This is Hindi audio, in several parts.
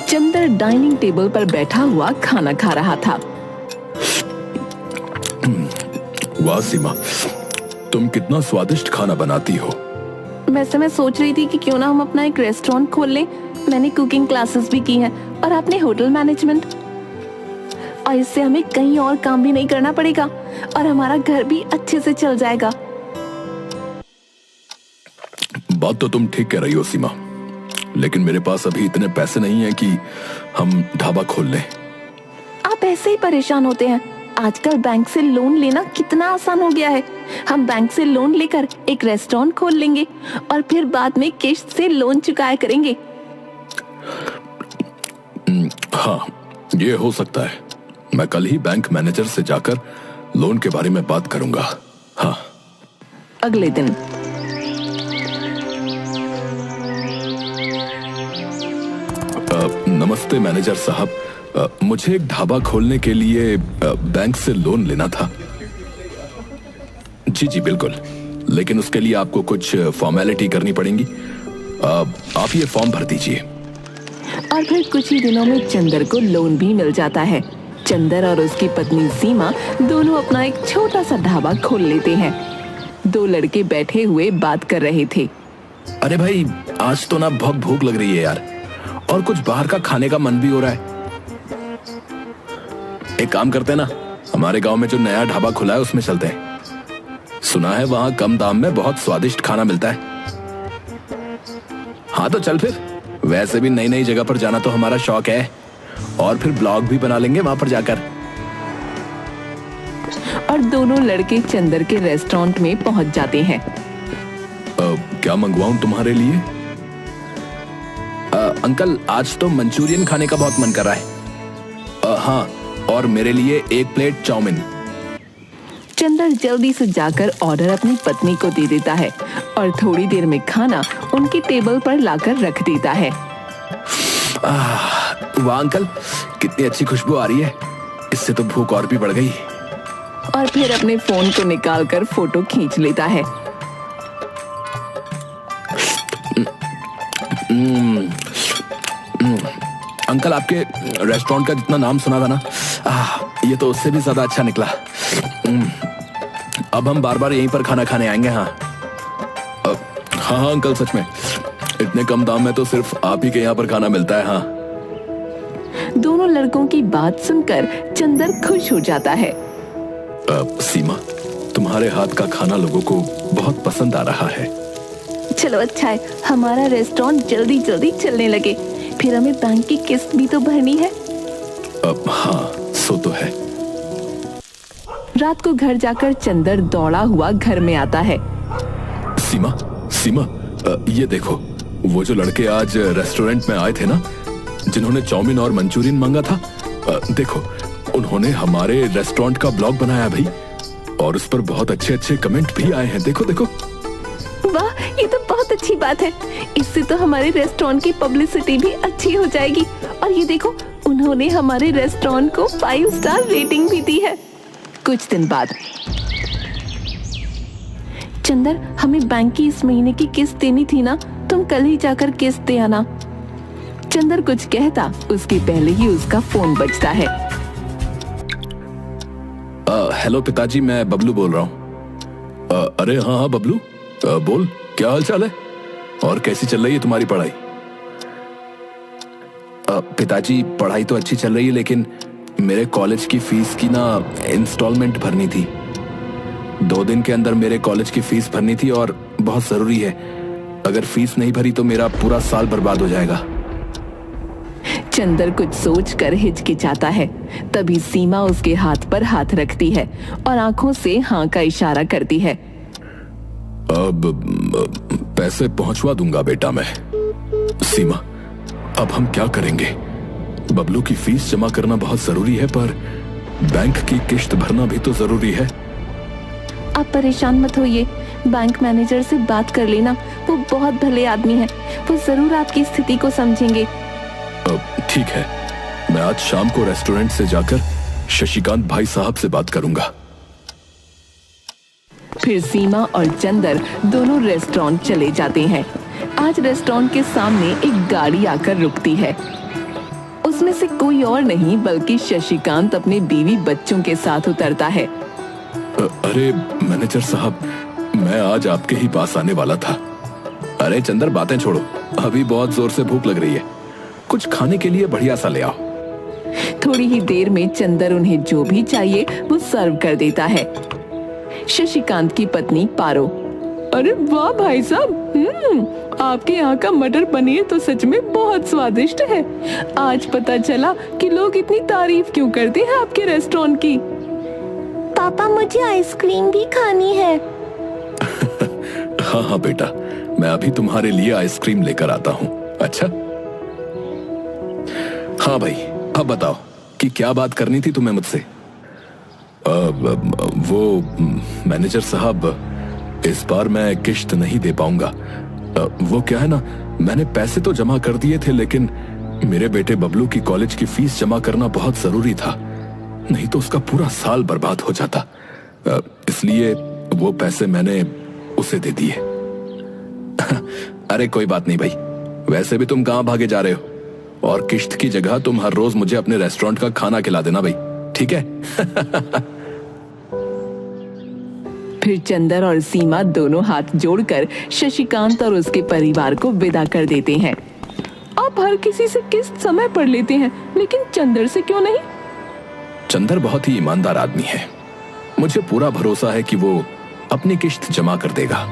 चंदर डाइनिंग टेबल पर बैठा हुआ खाना खा रहा था। वाह सीमा, तुम कितना स्वादिष्ट खाना बनाती हो। वैसे मैं सोच रही थी कि क्यों ना हम अपना एक रेस्टोरेंट खोल लें। मैंने कुकिंग क्लासेस भी की हैं और आपने होटल मैनेजमेंट, और इससे हमें कहीं और काम भी नहीं करना पड़ेगा और हमारा घर भी अच्छे से चल जाएगा। बात तो तुम ठीक कह रही हो सीमा, लेकिन मेरे पास अभी इतने पैसे नहीं हैं कि हम ढाबा खोल लें। आप ऐसे ही परेशान होते हैं। आजकल बैंक से लोन लेना कितना आसान हो गया है। हम बैंक से लोन लेकर एक रेस्टोरेंट खोल लेंगे और फिर बाद में किश्त से लोन चुकाया करेंगे। हाँ, ये हो सकता है। मैं कल ही बैंक मैनेजर से जाकर लोन के बारे में बात करूंगा। हाँ। अगले दिन नमस्ते मैनेजर साहब, मुझे एक ढाबा खोलने के लिए बैंक से लोन लेना था। जी जी बिल्कुल, लेकिन उसके लिए आपको कुछ फॉर्मेलिटी करनी पड़ेंगी। आप ये फॉर्म भर दीजिए। और फिर कुछ ही दिनों में चंदर को लोन भी मिल जाता है। चंदर और उसकी पत्नी सीमा दोनों अपना एक छोटा सा ढाबा खोल लेते हैं। दो लड़के बैठे हुए बात कर रहे थे। अरे भाई, आज तो ना बहुत भूख लग रही है यार, और कुछ बाहर का खाने का मन भी हो रहा है। एक काम करते हैं ना, हमारे गांव में जो नया ढाबा खुला है उसमें चलते हैं। सुना है वहां कम दाम में बहुत स्वादिष्ट खाना मिलता है। हाँ तो चल फिर, वैसे भी नई नई जगह पर जाना तो हमारा शौक है, और फिर ब्लॉग भी बना लेंगे वहां पर जाकर। और दोनों लड़के चंदर के रेस्टोरेंट में पहुंच जाते हैं। क्या मंगवाऊं तुम्हारे लिए? अंकल, आज तो मंचूरियन खाने का बहुत मन कर रहा है। हाँ, और मेरे लिए एक प्लेट चाउमीन। चंदर जल्दी से जाकर ऑर्डर अपनी पत्नी को दे देता है और थोड़ी देर में खाना उनकी टेबल पर लाकर रख देता है। वाह अंकल, कितनी अच्छी खुशबू आ रही है। इससे तो भूख और भी बढ़ गई। और फिर अपने फोन को निकालकर फोटो खींच लेता है। अंकल, आपके रेस्टोरेंट का जितना नाम सुना था ना, ये तो उससे भी ज्यादा अच्छा निकला। अब हम बार बार यहीं पर खाना खाने आएंगे। हाँ हाँ अंकल, सच में इतने कम दाम में तो सिर्फ आप ही के यहाँ पर खाना मिलता है। हाँ। दोनों लड़कों की बात सुनकर चंदर खुश हो जाता है। सीमा, तुम्हारे हाथ का खाना लोगों को बहुत पसंद आ रहा है। चलो अच्छा है, हमारा रेस्टोरेंट जल्दी जल्दी चलने लगे, फिर हमें बैंक की किस्त भी तो भरनी है। हाँ, सो तो है। रात को घर जाकर चंदर दौड़ा हुआ घर में आता है। सीमा, सीमा, ये देखो, वो जो लड़के आज रेस्टोरेंट में आए थे ना, जिन्होंने चाउमीन और मंचूरियन मांगा था, देखो उन्होंने हमारे रेस्टोरेंट का ब्लॉग बनाया भाई, और उस पर बहुत अच्छे अच्छे कमेंट भी आए हैं। देखो देखो। वाह, ये तो बहुत अच्छी बात है। इससे तो हमारे रेस्टोरेंट की पब्लिसिटी भी अच्छी हो जाएगी। और ये देखो, उन्होंने हमारे रेस्टोरेंट को 5 स्टार रेटिंग भी दी है। कुछ दिन बाद, चंदर, हमें बैंक की इस महीने की किस्त देनी थी ना, तुम कल ही जाकर किस्त दे आना। चंदर कुछ कहता उसके पहले ही उसका फोन बजता है। हेलो पिताजी, मैं बबलू बोल रहा हूँ। अरे हाँ हाँ बबलू, बोल, क्या हाल चाल है और कैसी चल रही है तुम्हारी पढ़ाई? पिताजी, पढ़ाई तो अच्छी चल रही है, लेकिन मेरे कॉलेज की फीस की ना इंस्टॉलमेंट भरनी थी। 2 दिन के अंदर मेरे कॉलेज की फीस भरनी थी और बहुत जरूरी है। अगर फीस नहीं भरी तो मेरा पूरा साल बर्बाद हो जाएगा। चंदर कुछ सोचकर हिचकिचाता है। तभी सीमा उसके हाथ पर हाथ रखती है और आंखों से हाँ का इशारा करती है। अब पैसे पहुंचवा दूंगा बेटा मैं। सीमा, अब हम क्या करेंगे? बबलू की फीस जमा करना बहुत जरूरी है, पर बैंक की किश्त भरना भी तो जरूरी है। आप परेशान मत होइए, बैंक मैनेजर से बात कर लेना, वो बहुत भले आदमी हैं, वो जरूर आपकी स्थिति को समझेंगे। ठीक है, मैं आज शाम को रेस्टोरेंट से जाकर शशिकांत भाई साहब से बात करूंगा। फिर सीमा और चंदर दोनों रेस्टोरेंट चले जाते हैं। आज रेस्टोरेंट के सामने एक गाड़ी आकर रुकती है। उसमें से कोई और नहीं बल्कि शशिकांत अपने बीवी बच्चों के साथ उतरता है। अरे मैनेजर साहब, मैं आज आपके ही पास आने वाला था। अरे चंदर, बातें छोड़ो, अभी बहुत जोर से भूख लग रही है, कुछ खाने के लिए बढ़िया सा ले आओ। थोड़ी ही देर में चंदर उन्हें जो भी चाहिए वो सर्व कर देता है। शशिकांत की पत्नी पारो, अरे वाह भाई साहब, आपके यहाँ का मटर पनीर तो सच में बहुत स्वादिष्ट है। आज पता चला कि लोग इतनी तारीफ क्यों करते हैं आपके रेस्टोरेंट की। पापा, मुझे आइसक्रीम भी खानी है। हाँ हाँ बेटा, मैं अभी तुम्हारे लिए आइसक्रीम लेकर आता हूँ। अच्छा हाँ भाई, अब बताओ कि क्या बात करनी थी तुम्हें मुझसे। वो मैनेजर साहब, इस बार मैं किश्त नहीं दे पाऊंगा। वो क्या है ना, मैंने पैसे तो जमा कर दिए थे, लेकिन मेरे बेटे बबलू की कॉलेज की फीस जमा करना बहुत जरूरी था, नहीं तो उसका पूरा साल बर्बाद हो जाता। इसलिए वो पैसे मैंने उसे दे दिए। अरे कोई बात नहीं भाई, वैसे भी तुम कहां भागे जा रहे हो, और किश्त की जगह तुम हर रोज मुझे अपने रेस्टोरेंट का खाना खिला देना भाई, ठीक है? फिर चंदर और सीमा दोनों हाथ जोड़कर शशिकांत और उसके परिवार को विदा कर देते हैं। आप हर किसी से किस्त समय पर लेते हैं, लेकिन चंदर से क्यों नहीं? चंदर बहुत ही ईमानदार आदमी है, मुझे पूरा भरोसा है कि वो अपनी किश्त जमा कर देगा।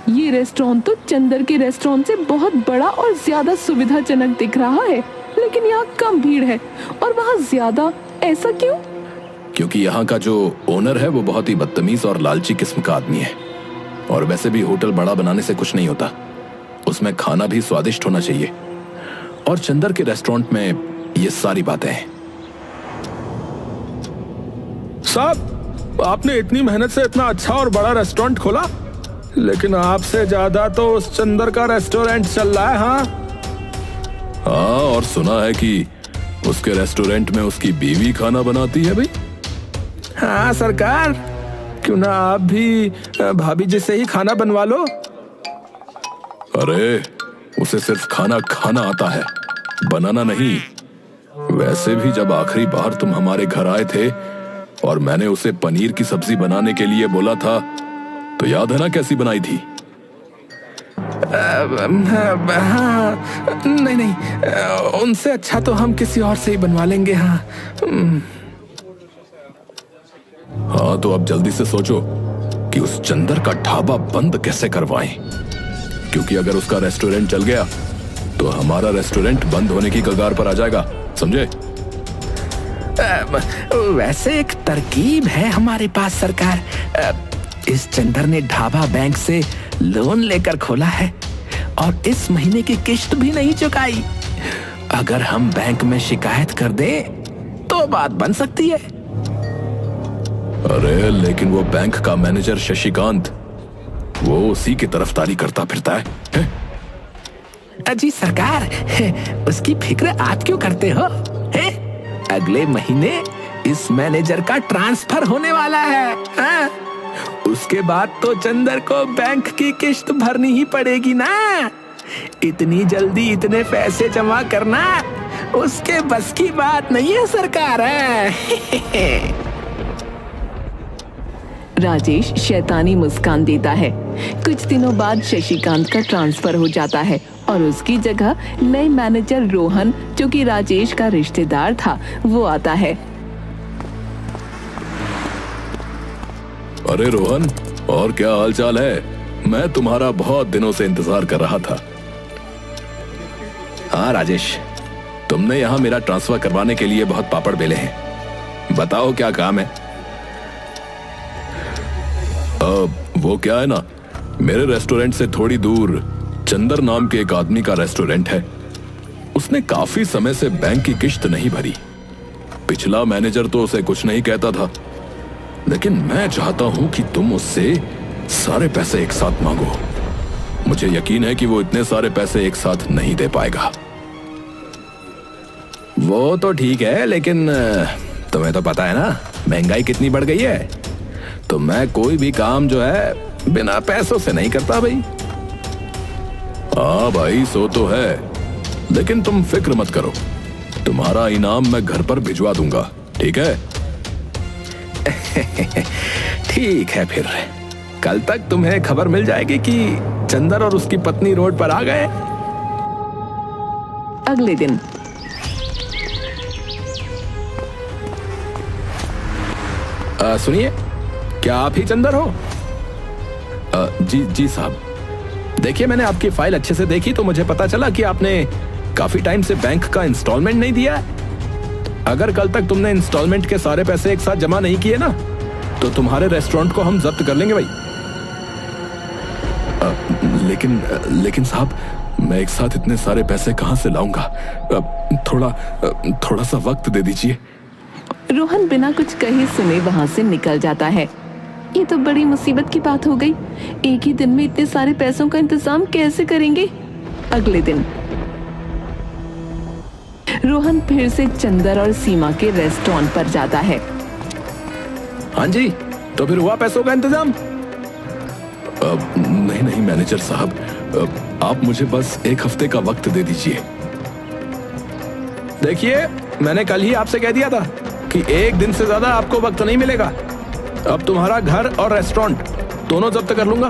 ये रेस्टोरेंट तो चंदर के रेस्टोरेंट से बहुत बड़ा और ज्यादा सुविधाजनक दिख रहा है, लेकिन यहाँ कम भीड़ है और वहाँ ज्यादा, ऐसा क्यों? क्योंकि यहाँ का जो ओनर है वो बहुत ही बदतमीज और लालची किस्म का आदमी है। और वैसे भी होटल बड़ा बनाने से कुछ नहीं होता, उसमें खाना भी स्वादिष्ट होना चाहिए, और चंदर के रेस्टोरेंट में ये सारी बातें हैं। साहब, आपने इतनी मेहनत से इतना अच्छा और बड़ा रेस्टोरेंट खोला, लेकिन आपसे ज्यादा तो उस चंदर का रेस्टोरेंट चल रहा है। हाँ, और सुना है कि उसके रेस्टोरेंट में उसकी बीवी खाना बनाती है भाई। हाँ सरकार, क्यों ना आप भी भाभी जी से ही खाना बनवा लो। अरे उसे सिर्फ खाना खाना आता है, बनाना नहीं। वैसे भी जब आखिरी बार तुम हमारे घर आए थे और मैंने उसे पनीर की सब्जी बनाने के लिए बोला था, तो याद है ना कैसी बनाई थी? हाँ, नहीं, उनसे अच्छा तो हम किसी और से ही बनवा लेंगे। हाँ हाँ, तो अब जल्दी से सोचो कि उस चंदर का ढाबा बंद कैसे करवाएं, क्योंकि अगर उसका रेस्टोरेंट चल गया तो हमारा रेस्टोरेंट बंद होने की कगार पर आ जाएगा, समझे? वैसे एक तरकीब है हमारे पास सरकार। इस चंदर ने ढाबा बैंक से लोन लेकर खोला है और इस महीने की किश्त भी नहीं चुकाई। अगर हम बैंक में शिकायत कर दें तो बात बन सकती है। अरे लेकिन वो बैंक का मैनेजर शशिकांत, वो उसी की तरफदारी करता फिरता है? जी सरकार, उसकी फिक्र आप क्यों करते हो? अगले महीने इस मैनेजर का ट्रांसफर होने वाला है। हाँ? उसके बाद तो चंदर को बैंक की किश्त भरनी ही पड़ेगी ना। इतनी जल्दी इतने पैसे जमा करना उसके बस की बात नहीं है सरकार। राजेश शैतानी मुस्कान देता है। कुछ दिनों बाद शशिकांत का ट्रांसफर हो जाता है और उसकी जगह नए मैनेजर रोहन, जो कि राजेश का रिश्तेदार था, वो आता है। अरे रोहन, और क्या हालचाल है? मैं तुम्हारा बहुत दिनों से इंतजार कर रहा था। हाँ राजेश, तुमने यहाँ मेरा ट्रांसफर करवाने के लिए बहुत पापड़ बेले हैं, बताओ क्या काम है? वो क्या है ना, मेरे रेस्टोरेंट से थोड़ी दूर चंदर नाम के एक आदमी का रेस्टोरेंट है। उसने काफी समय से बैंक की किश्त नहीं भरी। पिछला मैनेजर तो उसे कुछ नहीं कहता था, लेकिन मैं चाहता हूं कि तुम उससे सारे पैसे एक साथ मांगो। मुझे यकीन है कि वो इतने सारे पैसे एक साथ नहीं दे पाएगा। वो तो ठीक है, लेकिन तुम्हें तो पता है ना महंगाई कितनी बढ़ गई है। तो मैं कोई भी काम जो है बिना पैसों से नहीं करता भाई। हाँ भाई, सो तो है, लेकिन तुम फिक्र मत करो, तुम्हारा इनाम मैं घर पर भिजवा दूंगा, ठीक है? ठीक है, फिर कल तक तुम्हें खबर मिल जाएगी कि चंदर और उसकी पत्नी रोड पर आ गए। अगले दिन सुनिए, क्या आप ही चंदर हो? जी साहब। देखिए, मैंने आपकी फाइल अच्छे से देखी तो मुझे पता चला कि आपने काफी टाइम से बैंक का इंस्टॉलमेंट नहीं दिया है। अगर कल तक तुमने इंस्टॉलमेंट के सारे पैसे एक साथ जमा नहीं किए ना, तो तुम्हारे रेस्टोरेंट को हम जब्त कर लेंगे भाई। लेकिन साहब, मैं एक साथ इतने सारे पैसे कहां से लाऊंगा? थोड़ा सा वक्त दे दीजिए। रोहन बिना कुछ कहे सुने वहां से निकल जाता है। ये तो बड़ी मुसीबत की बात हो गई। एक ही दिन में इतने सारे पैसों का इंतजाम कैसे करेंगे? अगले दिन रोहन फिर से चंदर और सीमा के रेस्टोरेंट पर जाता है। हाँ जी, तो फिर हुआ पैसों का इंतजाम? नहीं मैनेजर साहब, आप मुझे बस एक हफ्ते का वक्त दे दीजिए। देखिए, मैंने कल ही आपसे कह दिया था कि एक दिन से ज्यादा आपको वक्त नहीं मिलेगा। अब तुम्हारा घर और रेस्टोरेंट दोनों जब्त कर लूंगा।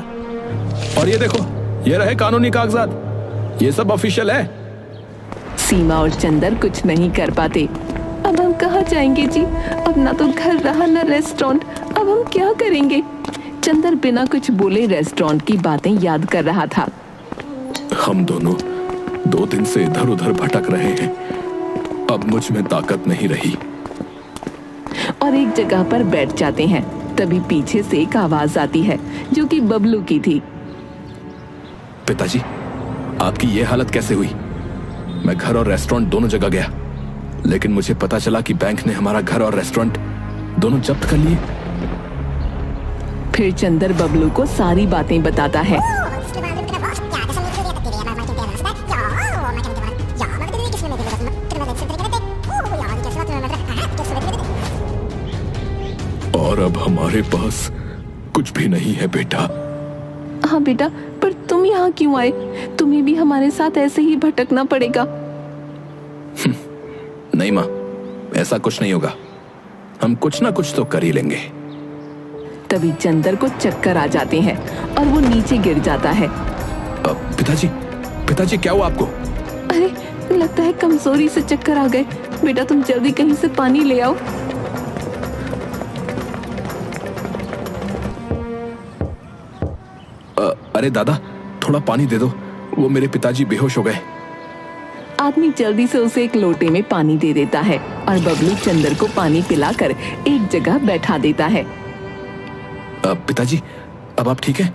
और ये देखो, ये रहे कानूनी कागजात, ये सब ऑफिशियल है। सीमा और चंदर कुछ नहीं कर पाते। अब हम कहाँ जाएंगे जी? अब ना तो घर रहा ना रेस्टोरेंट, अब हम क्या करेंगे? चंदर बिना कुछ बोले रेस्टोरेंट की बातें याद कर रहा था। हम दोनों 2 दिन से इधर उधर भटक रहे हैं, अब मुझ में ताकत नहीं रही। और एक जगह पर बैठ जाते हैं। तभी पीछे से एक आवाज आती है जो कि बबलू की थी। पिताजी, आपकी ये हालत कैसे हुई? मैं घर और रेस्टोरेंट दोनों जगह गया, लेकिन मुझे पता चला कि बैंक ने हमारा घर और रेस्टोरेंट दोनों जब्त कर लिए। फिर चंदर बबलू को सारी बातें बताता है। और अब हमारे पास कुछ भी नहीं है बेटा। हाँ बेटा, पर तुम यहाँ क्यों आए? तुम्हें भी हमारे साथ ऐसे ही भटकना पड़ेगा। नहीं माँ, ऐसा कुछ नहीं होगा, हम कुछ ना कुछ तो कर ही लेंगे। तभी चंदर को चक्कर आ जाते हैं और वो नीचे गिर जाता है। पिताजी क्या हुआ आपको? अरे, लगता है कमजोरी से चक्कर आ गए। बेटा तुम जल्दी कहीं से पानी ले आओ। अरे दादा, थोड़ा पानी दे दो, वो मेरे पिताजी बेहोश हो गए। आदमी जल्दी से उसे एक लोटे में पानी दे देता है और बबलू चंदर को पानी पिलाकर एक जगह बैठा देता है। पिताजी, अब आप ठीक हैं?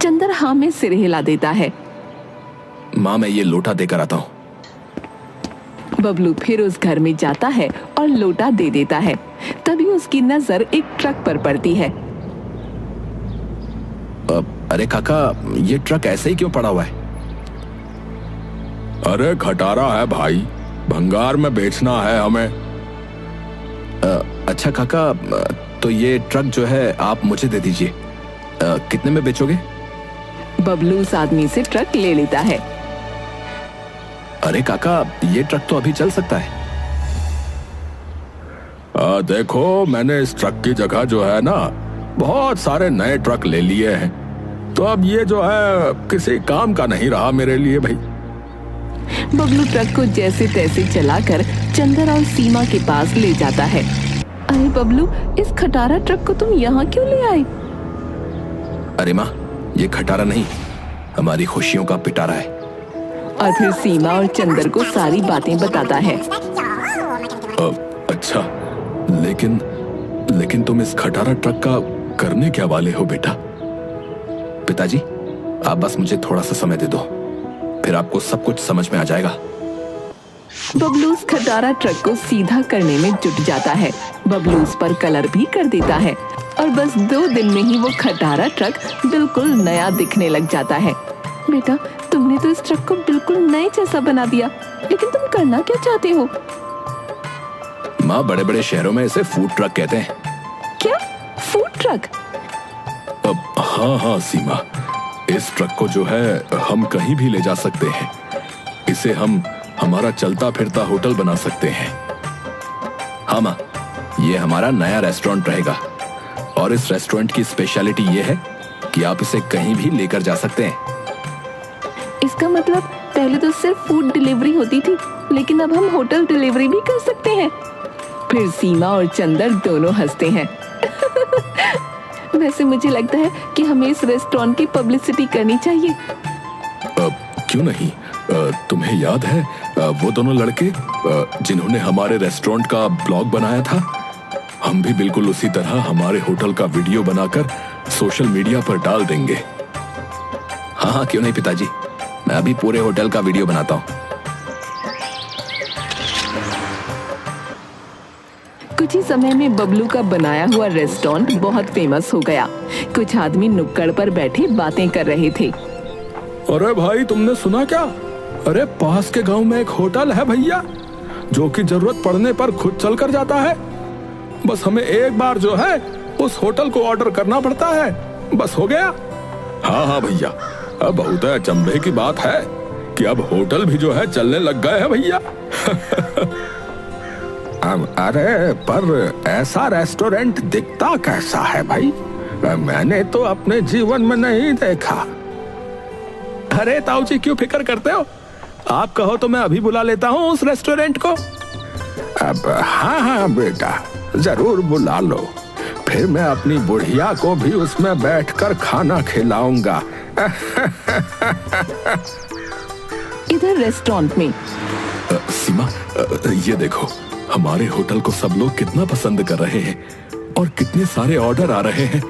चंदर हाँ में सिर हिला देता है। माँ, मैं ये लोटा देकर आता हूँ। बबलू फिर उस घर में जाता है और लोटा दे देता है। तभी उसकी नजर एक ट्रक पर पड़ती है। अरे काका, ये ट्रक ऐसे ही क्यों पड़ा हुआ है? अरे खटारा है भाई, भंगार में बेचना है हमें। अच्छा काका, तो ये ट्रक जो है आप मुझे दे दीजिए। कितने में बेचोगे? बबलू उस आदमी से ट्रक ले लेता है। अरे काका, ये ट्रक तो अभी चल सकता है। देखो, मैंने इस ट्रक की जगह जो है ना, बहुत सारे नए ट्रक ले लिए हैं, तो अब ये जो है किसी काम का नहीं रहा मेरे लिए भाई। बबलू ट्रक को जैसे तैसे चलाकर चंदर और सीमा के पास ले जाता है। अरे बबलू, इस खटारा ट्रक को तुम यहाँ क्यों ले आए? अरे माँ, ये खटारा नहीं, हमारी खुशियों का पिटारा है। और फिर सीमा और चंदर को सारी बातें बताता है। अच्छा, लेकिन तुम इस खटारा ट्रक का करने क्या वाले हो बेटा? पिताजी, आप बस मुझे थोड़ा सा समय दे दो, फिर आपको सब कुछ समझ में आ जाएगा। बबलू उस खटारा ट्रक को सीधा करने में जुट जाता है। बबलू उस पर कलर भी कर देता है और बस 2 दिन में ही वो खटारा ट्रक बिल्कुल नया दिखने लग जाता है। बेटा, तुमने तो इस ट्रक को बिल्कुल नए जैसा बना दिया, लेकिन तुम करना क्या चाहते हो? माँ, बड़े बड़े शहरों में इसे फूड ट्रक कहते हैं। क्या? Food truck? हाँ हाँ सीमा, इस ट्रक को जो है हम कहीं भी ले जा सकते हैं। इसे हम हमारा चलता फिरता होटल बना सकते हैं। हाँ माँ, ये हमारा नया रेस्टोरेंट रहेगा और इस रेस्टोरेंट की स्पेशलिटी ये है कि आप इसे कहीं भी लेकर जा सकते हैं। इसका मतलब पहले तो सिर्फ फूड डिलीवरी होती थी, लेकिन अब हम होटल डिलीवरी भी कर सकते हैं। फिर सीमा और चंदर दोनों हंसते हैं। वैसे मुझे लगता है कि हमें इस रेस्टोरेंट की पब्लिसिटी करनी चाहिए। क्यों नहीं? तुम्हें याद है वो दोनों लड़के जिन्होंने हमारे रेस्टोरेंट का ब्लॉग बनाया था? हम भी बिल्कुल उसी तरह हमारे होटल का वीडियो बनाकर सोशल मीडिया पर डाल देंगे। हाँ हाँ, क्यों नहीं पिताजी, मैं अभी पूरे होटल का वीडियो बनाता हूँ। कुछ ही समय में बबलू का बनाया हुआ रेस्टोरेंट बहुत फेमस हो गया। कुछ आदमी नुक्कड़ पर बैठे बातें कर रहे थे। अरे भाई, तुमने सुना क्या? अरे पास के गांव में एक होटल है भैया, जो कि जरूरत पड़ने पर खुद चल कर जाता है। बस हमें एक बार जो है उस होटल को ऑर्डर करना पड़ता है, बस हो गया। हाँ हाँ भैया, अब बहुत अचंभे की बात है कि अब होटल भी जो है चलने लग गए हैं भैया। अरे पर ऐसा रेस्टोरेंट दिखता कैसा है भाई? मैंने तो अपने जीवन में नहीं देखा। अरे ताऊ जी, क्यों फिक्र करते हो? आप कहो तो मैं अभी बुला लेता हूँ उस रेस्टोरेंट को। अब हाँ हाँ बेटा, जरूर बुला लो। फिर मैं अपनी बुढ़िया को भी उसमें बैठकर खाना खिलाऊंगा। इधर रेस्टोरेंट में सीमा, ये देखो, हमारे होटल को सब लोग कितना पसंद कर रहे हैं और कितने सारे ऑर्डर आ रहे हैं।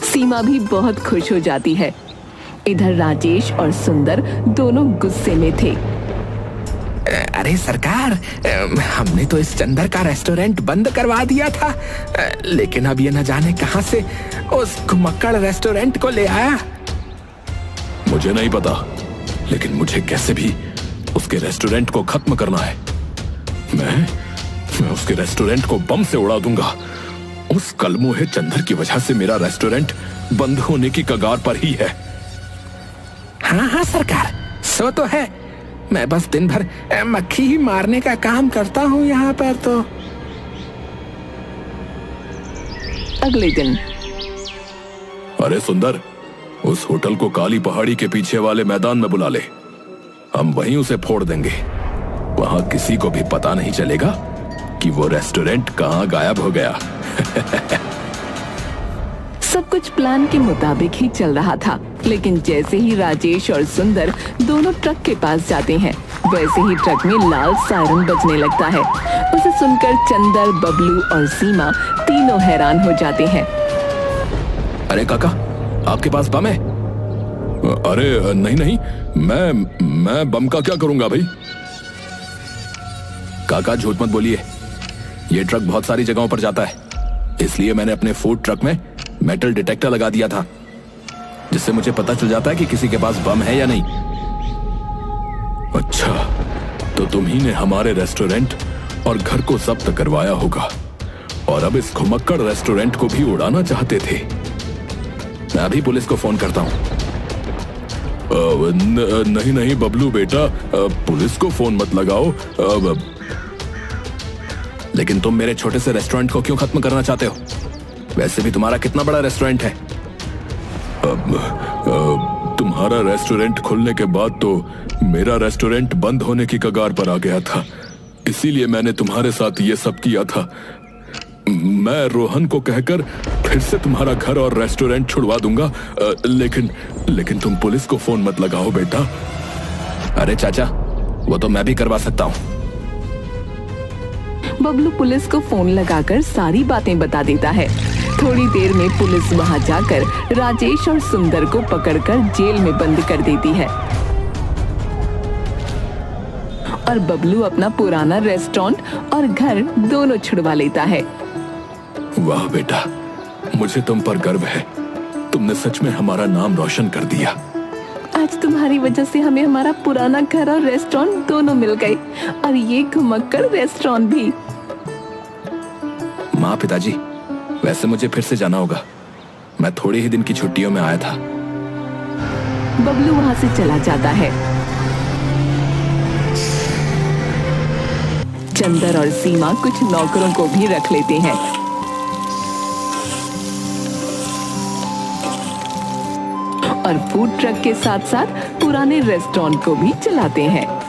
सीमा भी बहुत खुश हो जाती है। इधर राजेश और सुंदर दोनों गुस्से में थे। अरे सरकार, हमने तो इस चंदर का रेस्टोरेंट बंद करवा दिया था, लेकिन अब ये न जाने कहां से उस घुमक्कड़ रेस्टोरेंट को ले आया। मुझे नहीं पता, लेकिन मुझे कैसे भी उसके रेस्टोरेंट को खत्म करना है। मैं उसके रेस्टोरेंट को बम से उड़ा दूंगा। उस कलमुहे चंदर की वजह से मेरा रेस्टोरेंट बंद होने की कगार पर ही है। हाँ हाँ सरकार, सो तो है। मैं बस दिन भर मक्खी ही मारने का काम करता हूँ यहाँ पर तो। अगले दिन अरे सुंदर, उस होटल को काली पहाड़ी के पीछे वाले मैदान में बुला ले। हम वहीं उसे फोड़ देंगे। वहां किसी को भी पता नहीं चलेगा कि वो रेस्टोरेंट कहाँ गायब हो गया। सब कुछ प्लान के मुताबिक ही चल रहा था, लेकिन जैसे ही राजेश और सुंदर दोनों ट्रक के पास जाते हैं, वैसे ही ट्रक में लाल सायरन बजने लगता है। उसे सुनकर चंदर, बबलू और सीमा तीनों हैरान हो जाते हैं। अरे काका, आपके पास बम है? अरे नहीं नहीं, मैं बम का क्या करूंगा भाई? काका झूठ मत बोलिए, ये ट्रक बहुत सारी जगहों पर जाता है, इसलिए मैंने अपने फूड ट्रक में मेटल डिटेक्टर लगा दिया था, जिससे मुझे पता चल जाता है कि किसी के पास बम है या नहीं। अच्छा, तो तुम ही ने हमारे रेस्टोरेंट और घर को जब्त करवाया होगा और अब इस घुमक्कड़ रेस्टोरेंट को भी उड़ाना चाहते थे। मैं अभी पुलिस को फोन करता हूँ। नहीं नहीं बबलू बेटा, पुलिस को फोन मत लगाओ। लेकिन तुम मेरे छोटे से रेस्टोरेंट को क्यों खत्म करना चाहते हो? वैसे भी तुम्हारा कितना बड़ा रेस्टोरेंट है। तुम्हारा रेस्टोरेंट खुलने के बाद तो मेरा रेस्टोरेंट बंद होने की कगार पर आ गया था, इसीलिए मैंने तुम्हारे साथ ये सब किया था। मैं रोहन को कहकर फिर से तुम्हारा घर और रेस्टोरेंट छुड़वा दूंगा, लेकिन तुम पुलिस को फोन मत लगाओ बेटा। अरे चाचा, वो तो मैं भी करवा सकता हूँ। बबलू पुलिस को फोन लगाकर सारी बातें बता देता है। थोड़ी देर में पुलिस वहां जाकर राजेश और सुंदर को पकड़कर जेल में बंद कर देती है और बबलू अपना पुराना रेस्टोरेंट और घर दोनों छुड़वा लेता है। वाह बेटा, मुझे तुम पर गर्व है। तुमने सच में हमारा नाम रोशन कर दिया। आज तुम्हारी वजह से हमें हमारा पुराना घर और रेस्टोरेंट दोनों मिल गए और ये घुमक्कड़ रेस्टोरेंट भी। माँ, पिताजी, वैसे मुझे फिर से जाना होगा। मैं थोड़े ही दिन की छुट्टियों में आया था। बबलू वहां से चला जाता है। चंदर और सीमा कुछ नौकरों को भी रख लेते हैं और फूड ट्रक के साथ साथ पुराने रेस्टोरेंट को भी चलाते हैं।